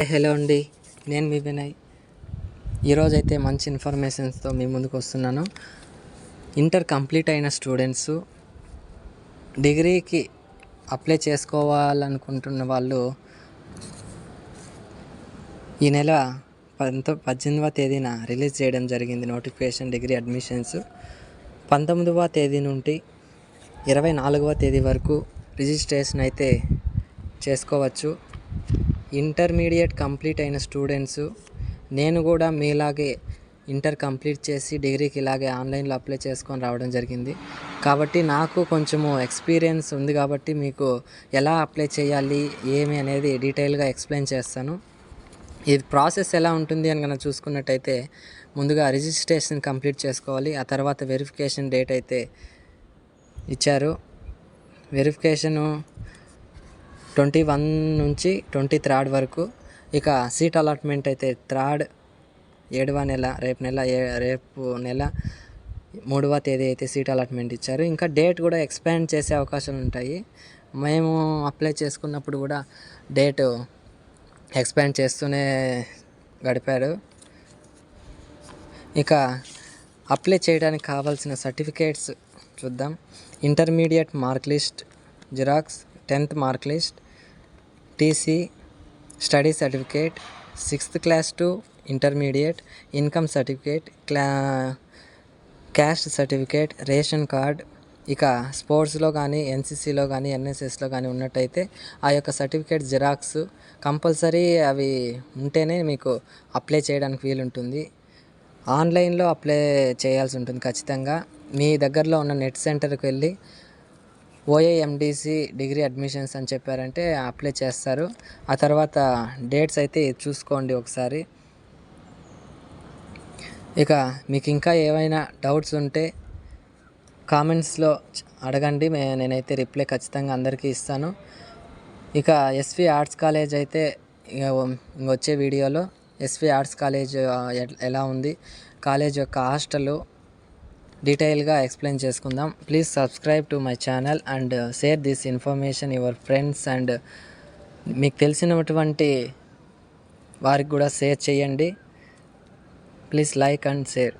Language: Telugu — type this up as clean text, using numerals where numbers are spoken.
హలో అండి, నేను మీ వినయ్. ఈరోజైతే మంచి ఇన్ఫర్మేషన్స్తో మీ ముందుకు వస్తున్నాను. ఇంటర్ కంప్లీట్ అయిన స్టూడెంట్స్ డిగ్రీకి అప్లై చేసుకోవాలనుకుంటున్న వాళ్ళు ఈ నెల 18వ తేదీన రిలీజ్ చేయడం జరిగింది నోటిఫికేషన్. డిగ్రీ అడ్మిషన్స్ 19వ తేదీ నుండి 24వ తేదీ వరకు రిజిస్ట్రేషన్ అయితే చేసుకోవచ్చు. ఇంటర్మీడియట్ కంప్లీట్ అయిన స్టూడెంట్స్, నేను కూడా మీలాగే ఇంటర్ కంప్లీట్ చేసి డిగ్రీకి ఇలాగే ఆన్లైన్లో అప్లై చేసుకొని రావడం జరిగింది. కాబట్టి నాకు కొంచెము ఎక్స్పీరియన్స్ ఉంది కాబట్టి మీకు ఎలా అప్లై చేయాలి ఏమి అనేది డీటెయిల్గా ఎక్స్ప్లెయిన్ చేస్తాను. ఇది ప్రాసెస్ ఎలా ఉంటుంది అని కనుక చూసుకున్నట్టయితే, ముందుగా రిజిస్ట్రేషన్ కంప్లీట్ చేసుకోవాలి. ఆ తర్వాత వెరిఫికేషన్ డేట్ అయితే ఇచ్చారు. వెరిఫికేషను 21 నుంచి 23 వరకు. ఇక సీట్ అలాట్మెంట్ అయితే 7వ నెల రేపు నెల 3వ తేదీ అయితే సీట్ అలాట్మెంట్ ఇచ్చారు. ఇంకా డేట్ కూడా ఎక్స్పాండ్ చేసే అవకాశాలు ఉంటాయి. మేము అప్లై చేసుకున్నప్పుడు కూడా డేట్ ఎక్స్పాండ్ చేస్తూనే గడిపారు. ఇక అప్లై చేయడానికి కావాల్సిన సర్టిఫికేట్స్ చూద్దాం. Intermediate mark list xerox, 10th mark list, TC, study certificate, 6th class to intermediate, income certificate, caste certificate, ration card. ఇక స్పోర్ట్స్లో కానీ ఎన్సీసీలో కానీ ఎన్ఎస్ఎస్లో కానీ ఉన్నట్టయితే ఆ యొక్క సర్టిఫికేట్ జిరాక్స్ కంపల్సరీ అవి ఉంటేనే మీకు అప్లై చేయడానికి వీలుంటుంది. ఆన్లైన్లో అప్లై చేయాల్సి ఉంటుంది ఖచ్చితంగా. మీ దగ్గరలో ఉన్న నెట్ సెంటర్కి వెళ్ళి ఓఏఎండిసి డిగ్రీ అడ్మిషన్స్ అని చెప్పారంటే అప్లై చేస్తారు. ఆ తర్వాత డేట్స్ అయితే చూసుకోండి ఒకసారి. ఇక మీకు ఇంకా ఏమైనా డౌట్స్ ఉంటే కామెంట్స్లో అడగండి, నేనైతే రిప్లై ఖచ్చితంగా అందరికీ ఇస్తాను. ఇక ఎస్వి ఆర్ట్స్ కాలేజ్ అయితే ఇంకొచ్చే వీడియోలో ఎస్వి ఆర్ట్స్ కాలేజ్ ఎలా ఉంది, కాలేజ్ యొక్క హాస్టల్ డీటెయిల్గా ఎక్స్ప్లెయిన్ చేసుకుందాం. Please subscribe to my channel and share this information your friends and మీకు తెలిసినటువంటి వారికి కూడా షేర్ చేయండి. Please like and share.